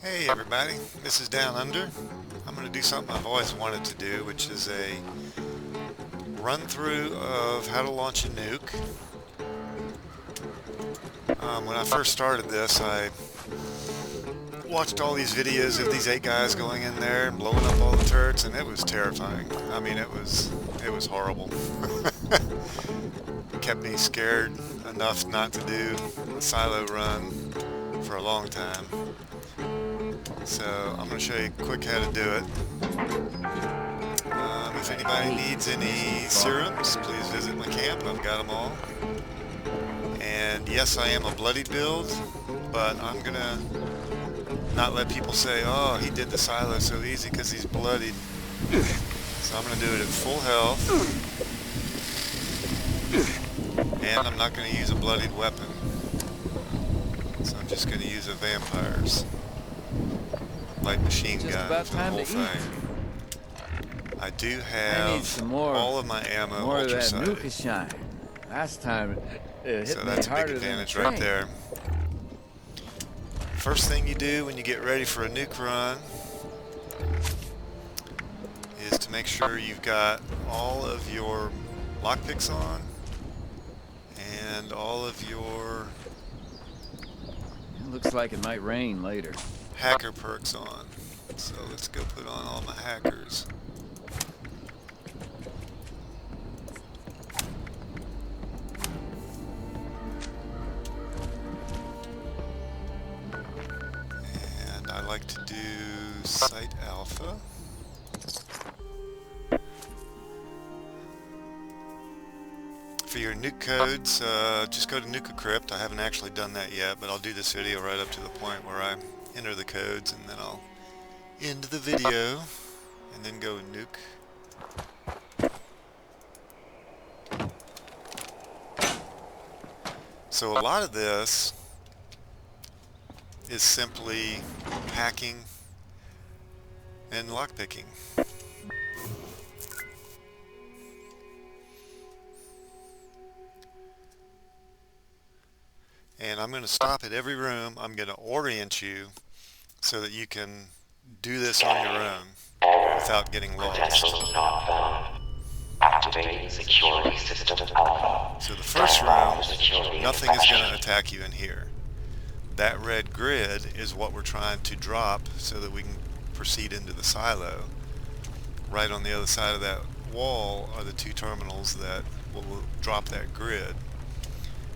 Hey everybody, this is DwnUndr. I'm going to do something I've always wanted to do, which is a run through of how to launch a nuke. When I first started this, I watched all these videos of these 8 guys going in there and blowing up all the turrets, and it was terrifying. I mean, it was horrible. It kept me scared enough not to do a silo run for a long time. So I'm going to show you quick how to do it. If anybody needs any serums, please visit my camp. I've got them all. And yes, I am a bloodied build, but I'm going to not let people say, oh, he did the silo so easy because he's bloodied. So I'm going to do it at full health. And I'm not going to use a bloodied weapon. So I'm just going to use a vampire's light machine gun for the whole thing. I do have all of my ammo ultra-sighted. Last time it So hit that's me a big harder advantage than a right there. First thing you do when you get ready for a nuke run is to make sure you've got all of your lockpicks on and all of your It looks like it might rain later. hacker perks on. So let's go put on all my hackers. And I like to do Site Alpha. For your nuke codes, just go to NukeCrypt. I haven't actually done that yet, but I'll do this video right up to the point where I enter the codes, and then I'll end the video, and then go nuke. So a lot of this is simply hacking and lockpicking. And I'm going to stop at every room. I'm going to orient you so that you can do this on your own without getting lost. Activating security system alpha. So the first room, nothing is going to attack you in here. That red grid is what we're trying to drop so that we can proceed into the silo. Right on the other side of that wall are the 2 terminals that will drop that grid.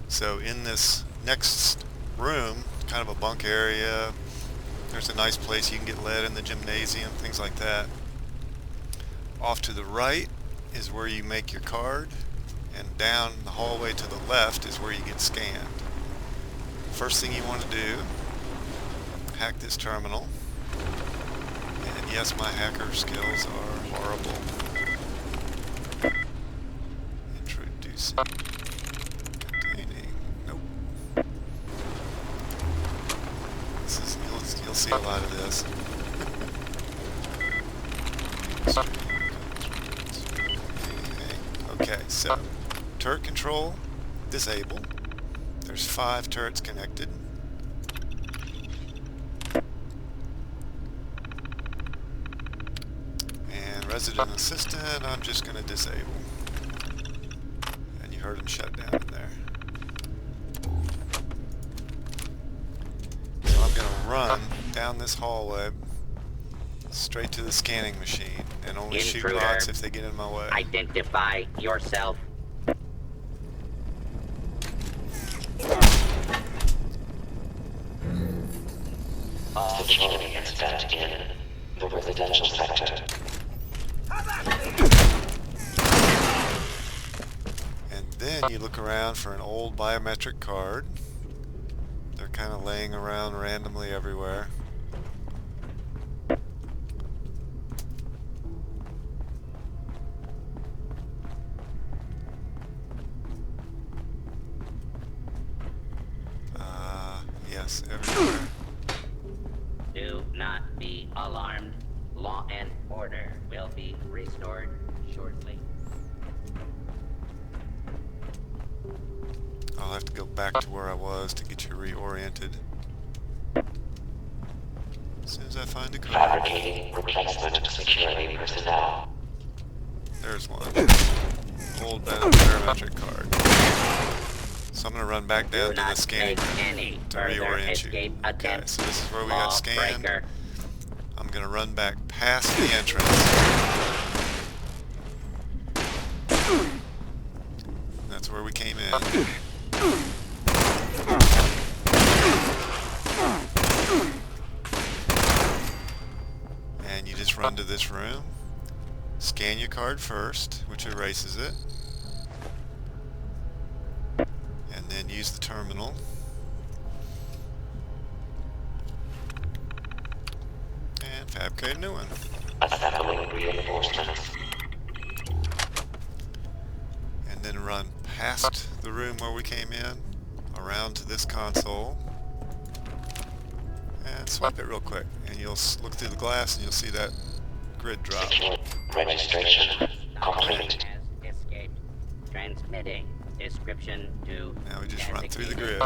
So in this next room, kind of a bunk area, there's a nice place you can get lead in the gymnasium, things like that. Off to the right is where you make your card, and down the hallway to the left is where you get scanned. First thing you want to do, hack this terminal. And yes, my hacker skills are horrible. Introducing. You'll see a lot of this. Okay, so turret control, disable. There's 5 turrets connected. And resident assistant, I'm just going to disable. And you heard him shut down in there. Run down this hallway straight to the scanning machine and only shoot bots if they get in my way. Identify yourself. Security incident in the residential sector. And then you look around for an old biometric card. They're kind of laying around randomly everywhere. Yes, everywhere. Do not be alarmed. Law and order will be restored shortly. I'll have to go back to where I was to get you reoriented. As soon as I find a code. Fabricating replacement security personnel. There's one. Hold down parametric card. So I'm going to run back down to the scanning to reorient you. Okay, so this is where we got scanned. I'm going to run back past the entrance. That's where we came in. And you just run to this room. Scan your card first, which erases it. And then use the terminal. And fabricate a new one. Assembling reinforcements. And then run past the room where we came in, around to this console, and swipe it real quick. And you'll look through the glass and you'll see that grid drop. Secure registration complete. Has escaped. Transmitting description to. Now we just run through the grid.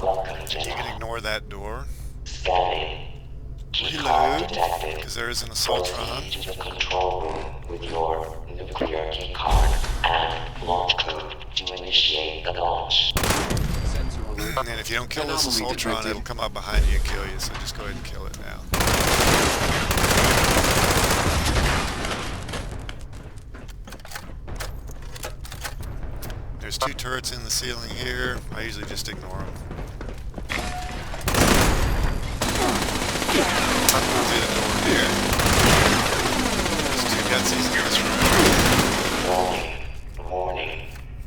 Welcome to You can ignore that door. scanning. Key card Reload, detected. because there is an Proceed assaultron. to the control room with your nuclear key card and launch code to initiate the launch. Sensor alert. And then if you don't kill this Anomaly assaultron, detected. it'll come up behind you and kill you, so just go ahead and kill it now. There's 2 turrets in the ceiling here. I usually just ignore them. See the door here. There's 2 gutsies in this room. Warning.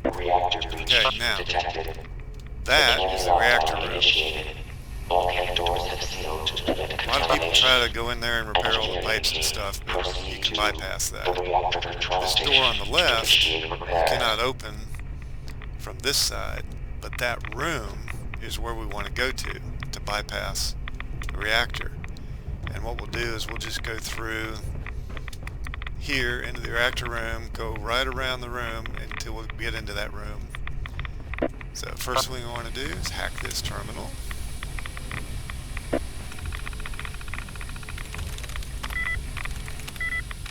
Reactor breach Okay, now, detected. that is the reactor room. Initiated. Bulkhead doors have sealed to limit A lot of people contamination. try to go in there and repair all the pipes and stuff, but you can bypass that. The reactor control This station door on the to left initiate repair. cannot open from this side, but that room is where we want to go to bypass the reactor. And what we'll do is we'll just go through here into the reactor room, go right around the room until we get into that room. So first thing we want to do is hack this terminal.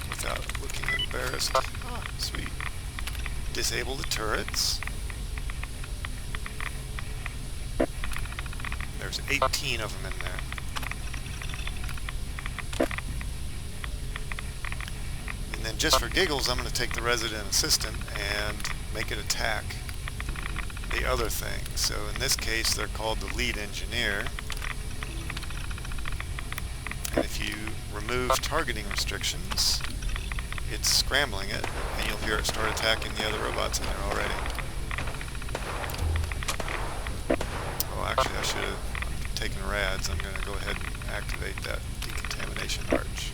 Without looking embarrassed. Ah, sweet. Disable the turrets. There's 18 of them in there. And then just for giggles, I'm going to take the resident assistant and make it attack the other thing. So in this case, they're called the lead engineer. And if you remove targeting restrictions, it's scrambling it, and you'll hear it start attacking the other robots in there already. Oh, actually, I should have taken rads. I'm going to go ahead and activate that decontamination arch.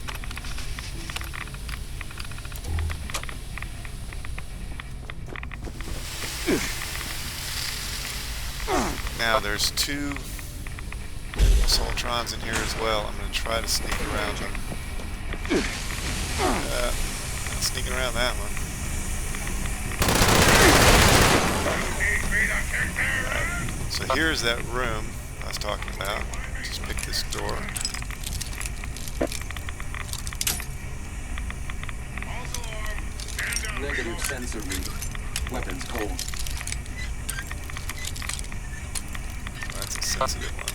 Now there's 2 assaultrons in here as well. I'm going to try to sneak around them. Sneaking around that one. So here's that room I was talking about. Just pick this door. Negative sensor read. Weapons cold. That's a sensitive one.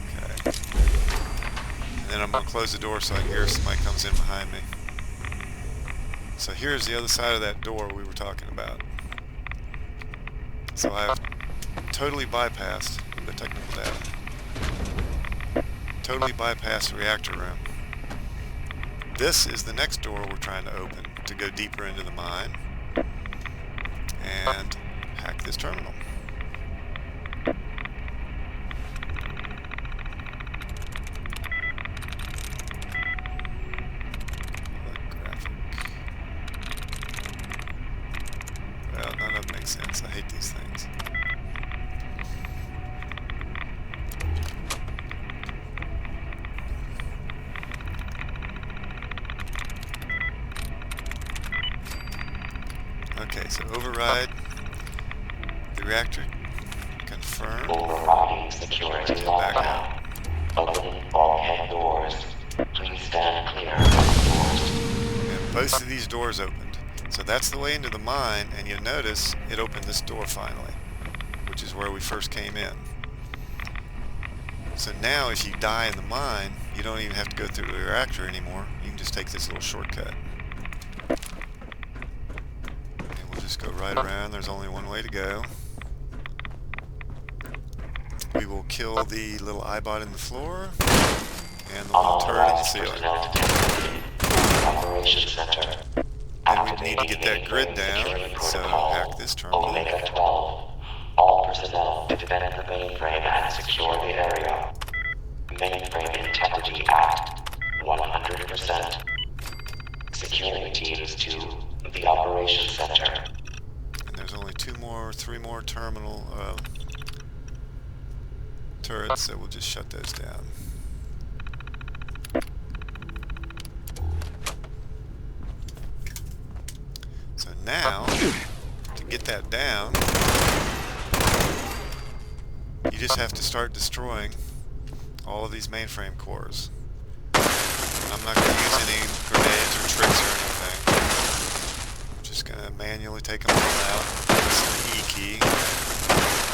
Okay. And then I'm going to close the door so I can hear if somebody comes in behind me. So here's the other side of that door we were talking about. So I've totally bypassed the technical data. Totally bypassed the reactor room. This is the next door we're trying to open to go deeper into the mine and hack this terminal. Well, none of them make sense. I hate these things. Okay, so override the reactor Confirm. Overriding security Back lockdown. out. Open all head doors. Please stand clear of doors. And both of these doors opened. So that's the way into the mine, and you'll notice it opened this door finally, which is where we first came in. So now if you die in the mine, you don't even have to go through the reactor anymore. You can just take this little shortcut. And we'll just go right around. There's only one way to go. We will kill the little iBot in the floor and the little turret in the ceiling. Operations Center. And we need to get that grid down, so hack this terminal. Omega 12. All personnel defend the mainframe and secure the area. Mainframe integrity at 100%. Securing teams to the Operations Center. And there's only three more terminal turrets, so we'll just shut those down. So now, to get that down, you just have to start destroying all of these mainframe cores. I'm not going to use any grenades or tricks or anything. I'm just going to manually take them all out. Press the E key.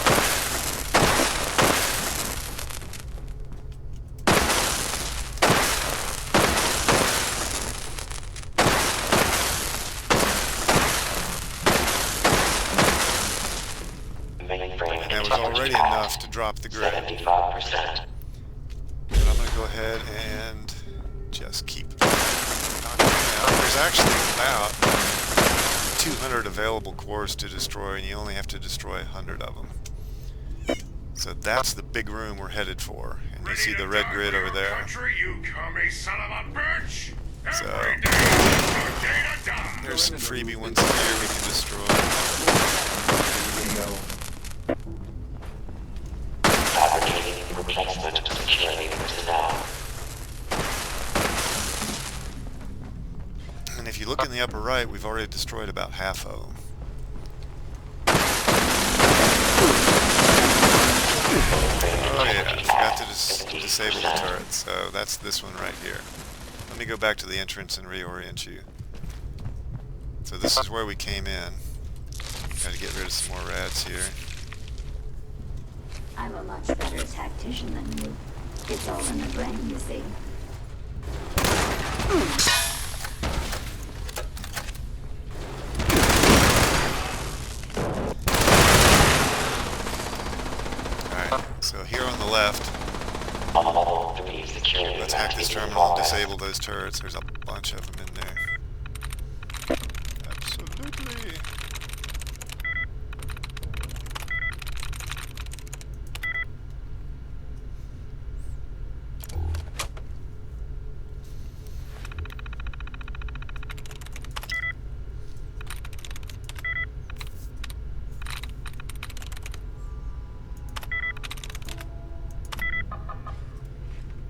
Mainframe And that was already enough to drop the grid. 75%. But I'm going to go ahead and just keep knocking them out. There's actually about 200 available cores to destroy, and you only have to destroy 100 of them. So that's the big room we're headed for. And you see the red grid over there. Country, you commie son of a bitch! So, Every day is your day to die! there's some freebie ones in here we can destroy. Fabricating replacement security personnel. And if you look in the upper right, we've already destroyed about half of them. Oh yeah, I forgot to disable the turret, so that's this one right here. Let me go back to the entrance and reorient you. So this is where we came in. Gotta get rid of some more rads here. I'm a much better tactician than you. It's all in the brain, you see. Alright, so here on the left, On level 3 security. let's hack this terminal and disable those turrets. There's a bunch of them in there. Absolutely.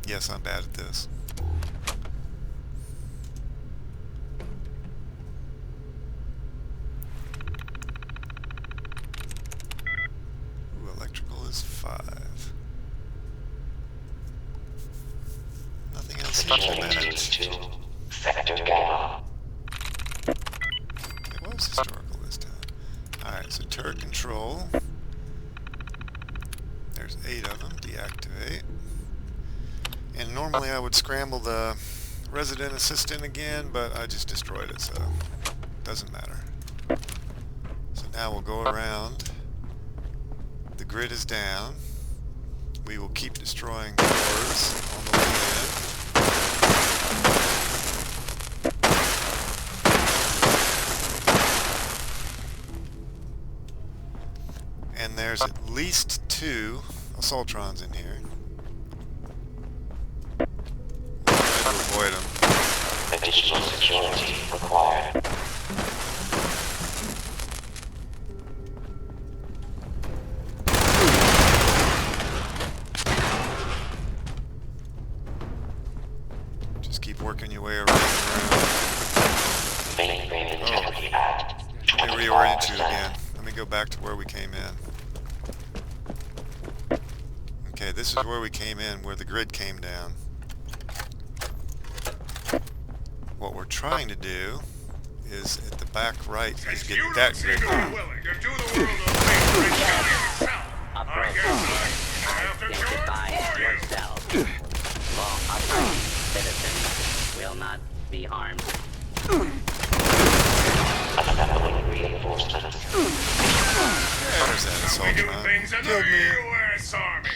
Yes, I'm bad at this. Ooh, electrical is 5. Nothing else seems to Securing teams match. to Sector Gamma. It was historical this time. Alright, so turret control. There's 8 of them. Deactivate. And normally I would scramble the resident assistant again, but I just destroyed it, so it doesn't matter. So now we'll go around. The grid is down. We will keep destroying cores on the way in. And there's at least 2 assaultrons in here. To avoid them. Additional security required. Just keep working your way around the room. Mainframe integrity at Let me reorient you 25%. again. Let me go back to where we came in. Okay, this is where we came in, where the grid came down. What we're trying to do is at the back right is Since get you that don't seem grid to be going. willing to do the world a favor and kill yourself, I Approach. guess I have to Identify do it for you. yourself. Law-abiding citizens will not be harmed. Assembling reinforcements. There's that assault We do drone. things in the Killed me. U.S. Army.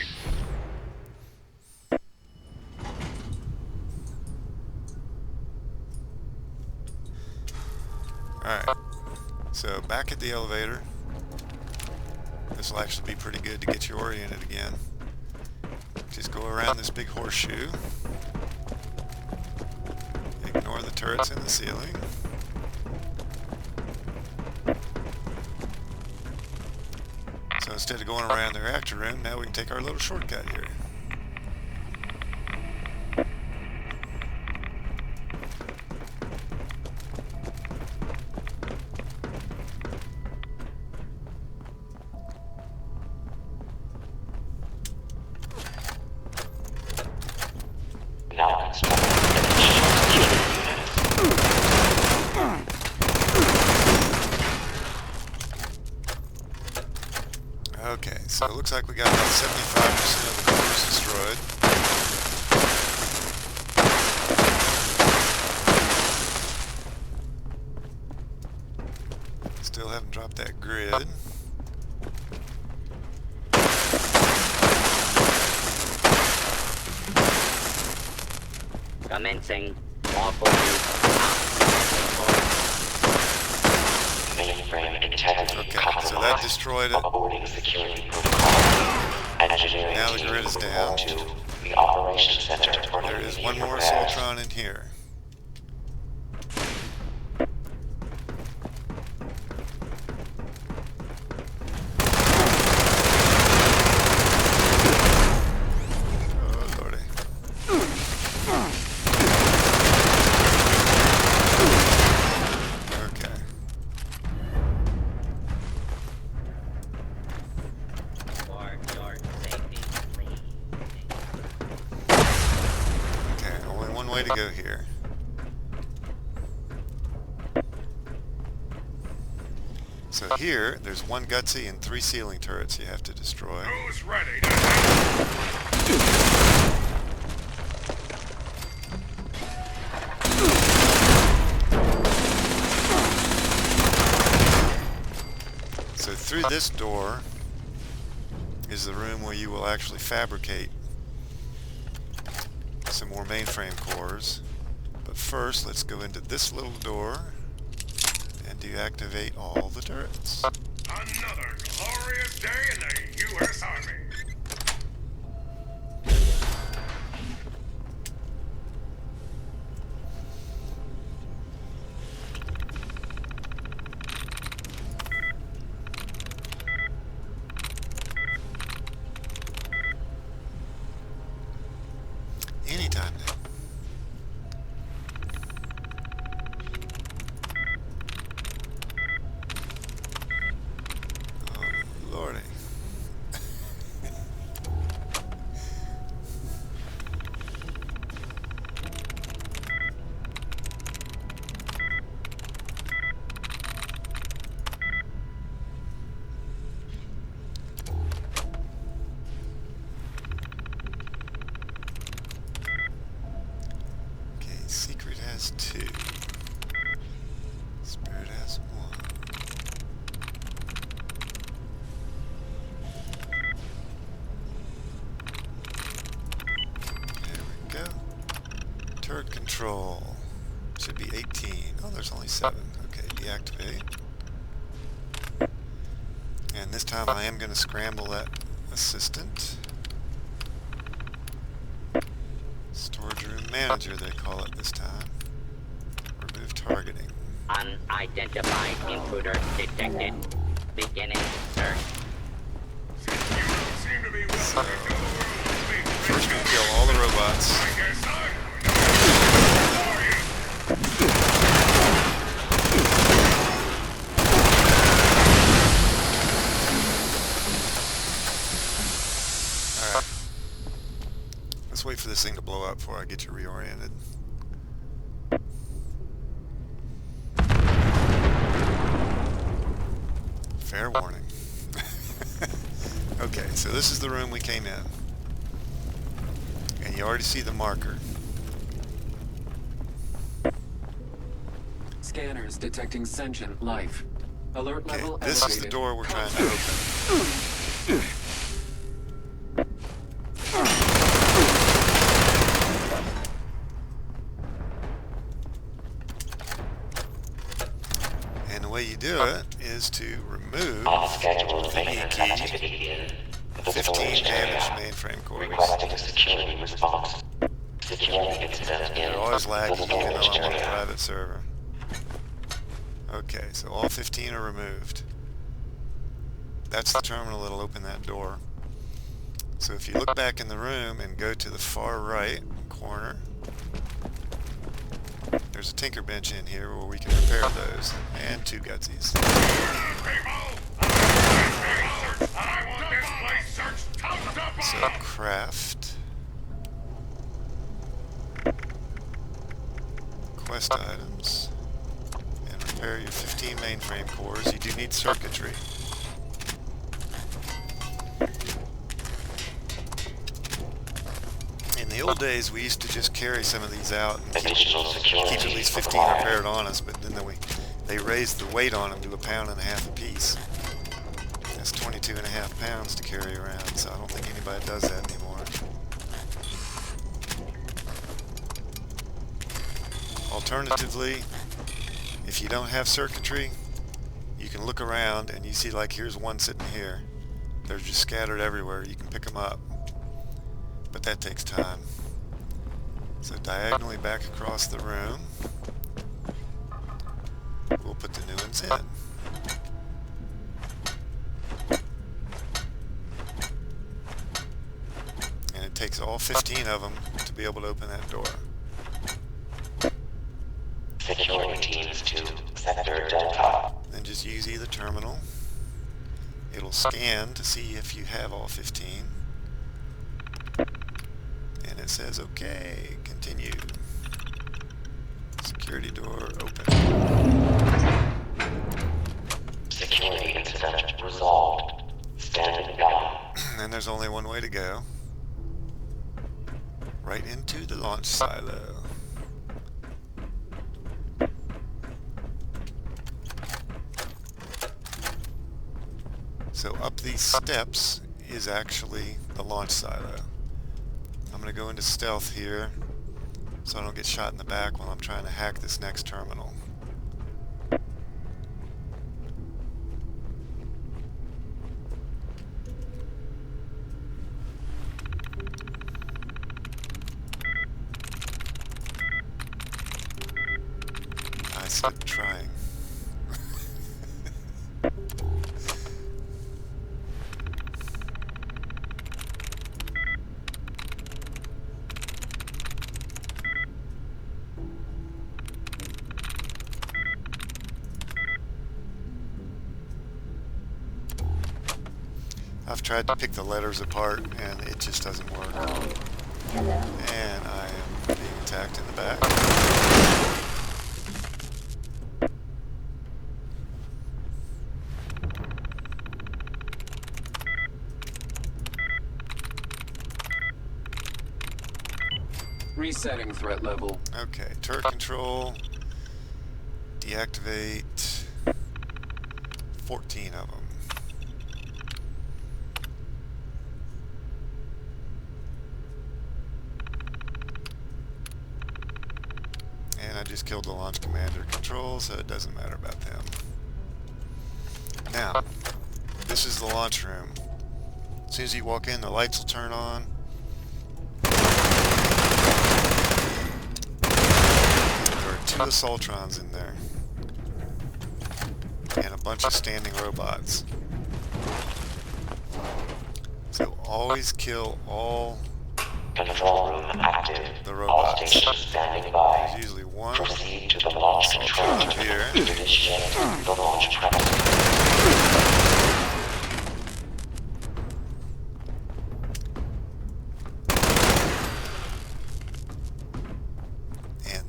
Alright, so back at the elevator. This will actually be pretty good to get you oriented again. Just go around this big horseshoe. Ignore the turrets in the ceiling. So instead of going around the reactor room, now we can take our little shortcut here. Now constructing Okay, so it looks like we got about 75% of the cores destroyed. Still haven't dropped that grid. Commencing lawful use mainframe integrity. Okay, so that destroyed it. Aborting security protocol. Engineering Now the team grid is report down. to the operations center for There is one more repairs. Assaultron in here. Oh, lordy. Okay. for your safety, please. Okay, only one way to go here. So here, there's one Gutsy and 3 ceiling turrets you have to destroy. Who's ready to So through this door is the room where you will actually fabricate some more mainframe cores. But first, let's go into this little door and deactivate all the turrets. another glorious day in the U.S. Army? Anytime now. Oh, lordy. Okay, Secret has 2. Spirit has 1. There we go. Turret control. Should be 18. Oh, there's only 7. Okay, deactivate. And this time I am going to scramble that assistant. Storage room manager, they call it this time. Remove targeting. Unidentified intruder detected. Beginning search. Since you don't seem to be willing to do the world a favor and First we kill kill all the robots. I guess I'm going to do it for you. Alright. Let's wait for this thing to blow up before I get you reoriented. Fair warning. Okay, so this is the room we came in. And you already see the marker. Scanners detecting sentient life. Alert Okay, level this elevated. is the door we're trying to open. And the way you do it is to remove Unscheduled the E maintenance key, activity in the 15 storage damaged area. mainframe cores. Requesting a security response. Securing incident in They're always the laggy even though storage I'm on a area. private server. Okay, so all 15 are removed. That's the terminal that'll open that door. So if you look back in the room and go to the far right corner, there's a tinker bench in here where we can repair those. And 2 gutsies. So craft. Quest items. And repair your 15 mainframe cores. You do need circuitry. In the old days, we used to just carry some of these out and Additional keep at security least 15 required. repaired on us, but then they raised the weight on them to 1.5 pounds a piece. That's 22.5 pounds to carry around, so I don't think anybody does that anymore. Alternatively, if you don't have circuitry, you can look around and you see, like, here's one sitting here. They're just scattered everywhere. You can pick them up. But that takes time. So diagonally back across the room, we'll put the new ones in. And it takes all 15 of them to be able to open that door. Securing teams to Sector Delta. Then just use either terminal. It'll scan to see if you have all 15. And it says, okay, continue. Security door open. Security incident resolved. Standing by. And there's only one way to go. Right into the launch silo. So up these steps is actually the launch silo. I'm going to go into stealth here so I don't get shot in the back while I'm trying to hack this next terminal. I said trying. I've tried to pick the letters apart and it just doesn't work. Hello. And I am being attacked in the back. Resetting threat level. Okay, turret control. Deactivate 14 of them. And I just killed the launch commander control, so it doesn't matter about them. Now, this is the launch room. As soon as you walk in, the lights will turn on. There are 2 assaultrons in there. And a bunch of standing robots. So always kill all Control room active. the All robots. stations standing by. There's usually one Proceed to the launch control assaultron room. here. Initiate the launch process.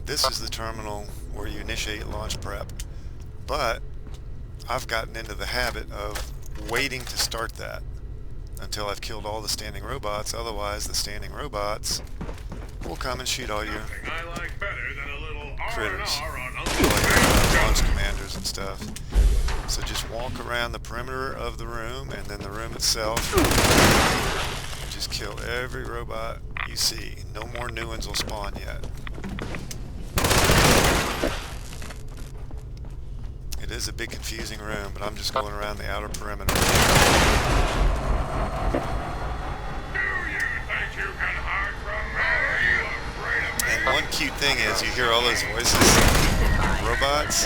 this is the terminal where you initiate launch prep. But I've gotten into the habit of waiting to start that until I've killed all the standing robots. Otherwise, the standing robots will come and shoot all your Nothing I like better than a little critters, R&R on all Uncle your Ben's launch commanders and stuff. So just walk around the perimeter of the room and then the room itself. Just kill every robot you see. No more new ones will spawn yet. It is a big confusing room, but I'm just going around the outer perimeter. Do you think you can hide from me? Are you afraid of me? And one cute thing is you hear all those voices. Robots,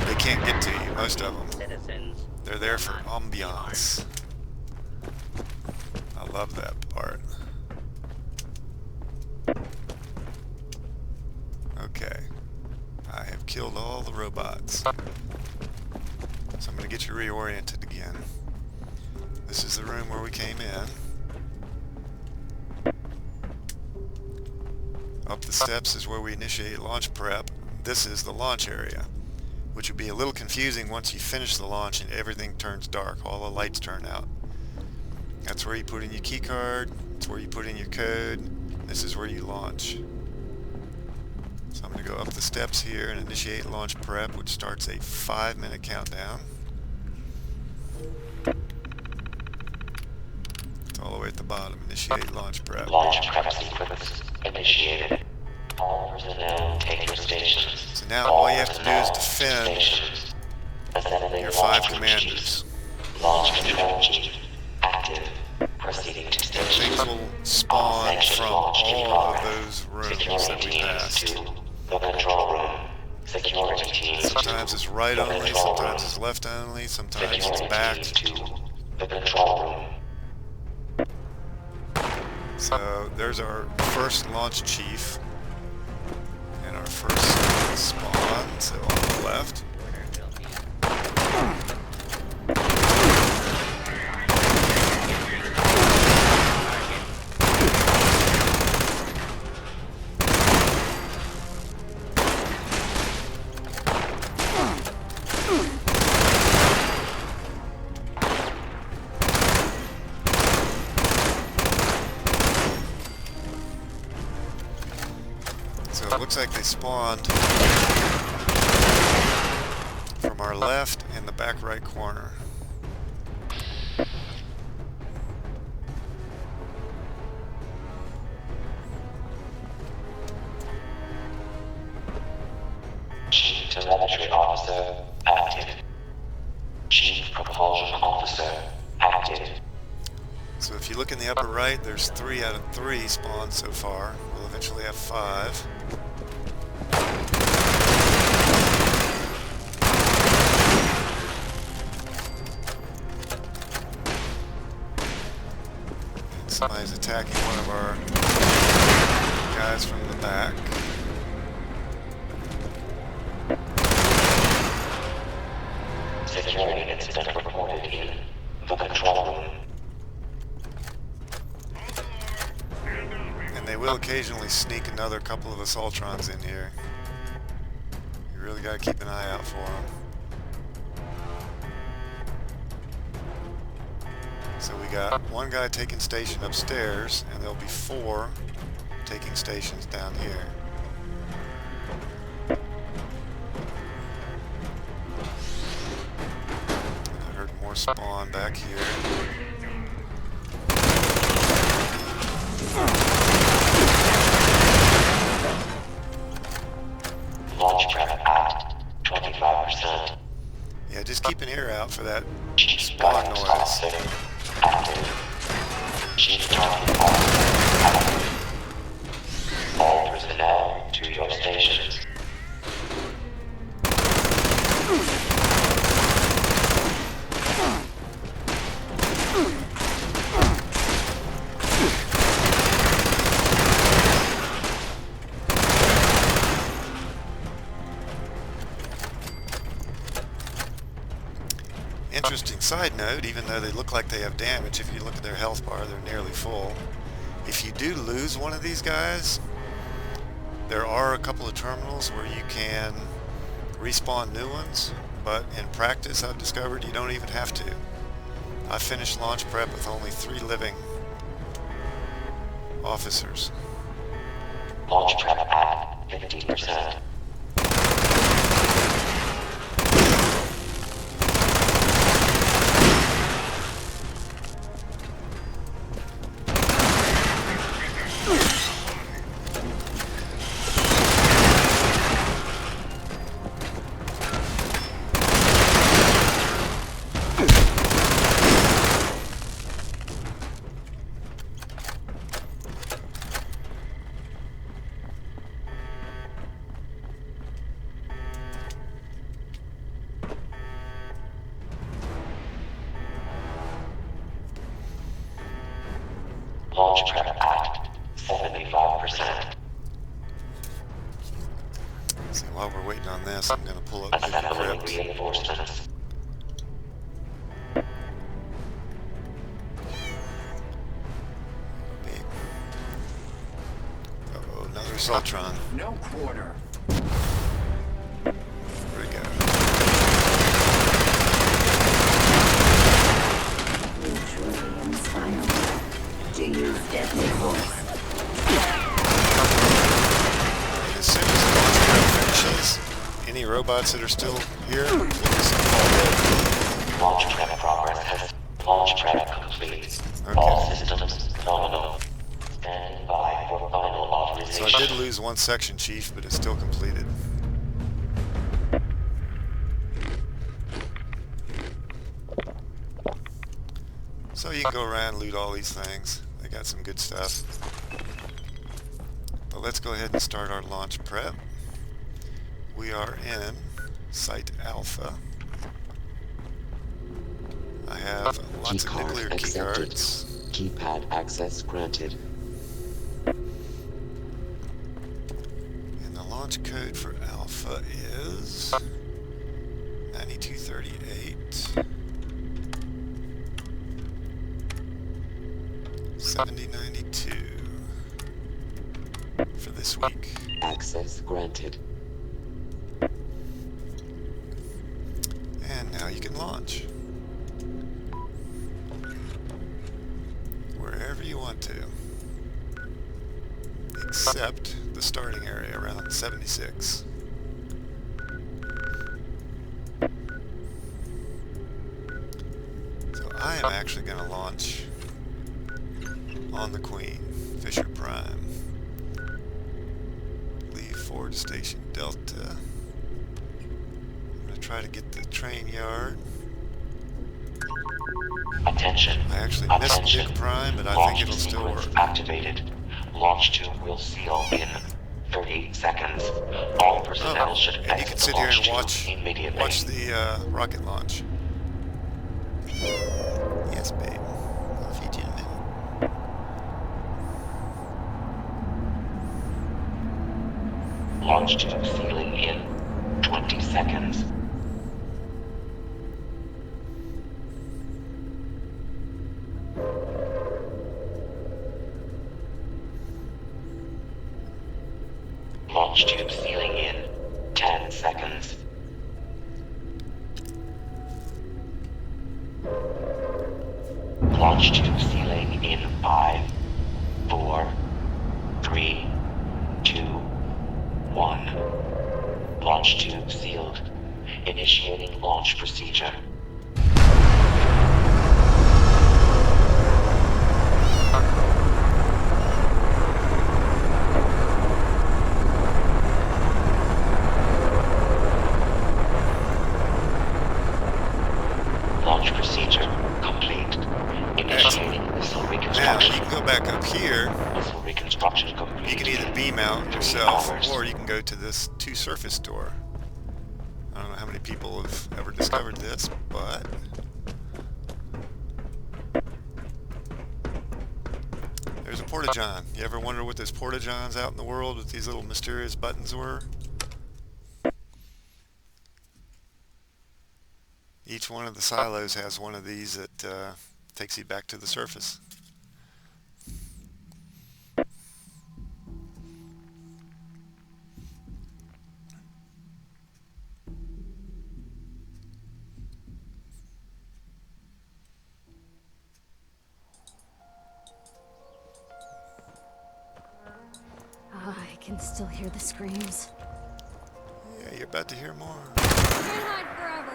they can't get to you, most of them. Citizens. They're there for ambiance. I love that part. Okay. I have killed all the robots. So I'm going to get you reoriented again. This is the room where we came in. Up the steps is where we initiate launch prep. This is the launch area, which would be a little confusing once you finish the launch and everything turns dark. All the lights turn out. That's where you put in your key card. That's where you put in your code. This is where you launch. So I'm going to go up the steps here and initiate launch prep, which starts a 5-minute countdown. It's all the way at the bottom. Initiate launch prep. Launch prep sequence initiated. All personnel take your stations. So now all you have to do is defend your 5 commanders. Launch control chief active. Proceeding to And things station. will spawn from all of those rooms that we passed. To the control room. Security teams. Sometimes it's right only, sometimes it's left only, sometimes it's back. To the control room. So there's our first launch chief and our first spawn, so on the left. So it looks like they spawned from our left in the back right corner. Chief Telemetry Officer active. Chief Propulsion Officer active. So if you look in the upper right, there's 3 out of 3 spawned so far. We'll eventually have 5. And somebody's attacking one of our guys from the back. Security incident reported in the control room. And they will occasionally sneak another couple of Assaultrons in here. You really gotta keep an eye out for them. So we got one guy taking station upstairs, and there'll be 4 taking stations down here. I heard more spawn back here. Launch prep at 25%. Yeah, just keep an ear out for that Chief spawn Guidance noise. Officer active. Chief Target Officer active. All personnel to your stations. Interesting side note, even though they look like they have damage, if you look at their health bar, they're nearly full. If you do lose one of these guys, There are a couple of terminals where you can respawn new ones, but in practice I've discovered you don't even have to. I finished launch prep with only 3 living officers. Launch prep at 50%. Launch prep at 75%. So while we're waiting on this, I'm going to pull up the Assembling crypt. reinforcements. Uh-oh, another Sultron. No quarter. Where'd it go? You truly inspire me to use deadly force. And as soon as the launch prep finishes, any robots that are still here will just fall dead. Launch prep progress has. Launch prep complete. Okay. All systems nominal. Stand by for final So authorization. I did lose one section, Chief, but it's still completed. So you can go around and loot all these things. They got some good stuff. But let's go ahead and start our launch prep. We are in Site Alpha. I have lots of nuclear keycards. Keypad access granted. And the launch code for Alpha is 9238 7092 for this week. Access granted. And now you can launch wherever you want to, except the starting area around 76. So I am actually going to launch on the Queen, Fisher Prime. Leave forward to Station Delta. I'm going to try to get the train yard. Attention. I actually missed Attention. Nuke Prime, but I Launch think it'll still sequence work. activated. Launch tube will seal in 30 seconds. All personnel should And you exit can the sit here launch and tube watch immediately. the rocket launch. Yes, babe. I'll feed you in a minute. Launch tube sealing in 20 seconds. Launch tube sealing in 10 seconds. Launch tube sealing in 5, 4, 3, 2, 1. Launch tube sealed. Initiating launch procedure. Launch procedure complete. Initiating missile Now, reconstruction. you can go back up here. Missile reconstruction complete. You can either beam out yourself, or you can go to this two-surface door. I don't know how many people have ever discovered this, but there's a porta-john. You ever wonder what those porta-johns out in the world with these little mysterious buttons were? Each one of the silos has one of these that takes you back to the surface. can still hear the screams. Yeah, you're about to hear more. Can't hide forever.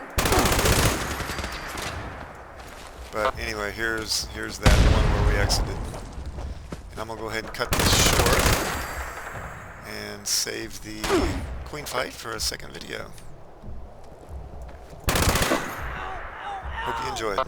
But anyway, here's that one where we exited. And I'm gonna go ahead and cut this short and save the queen fight for a second video. Hope you enjoyed.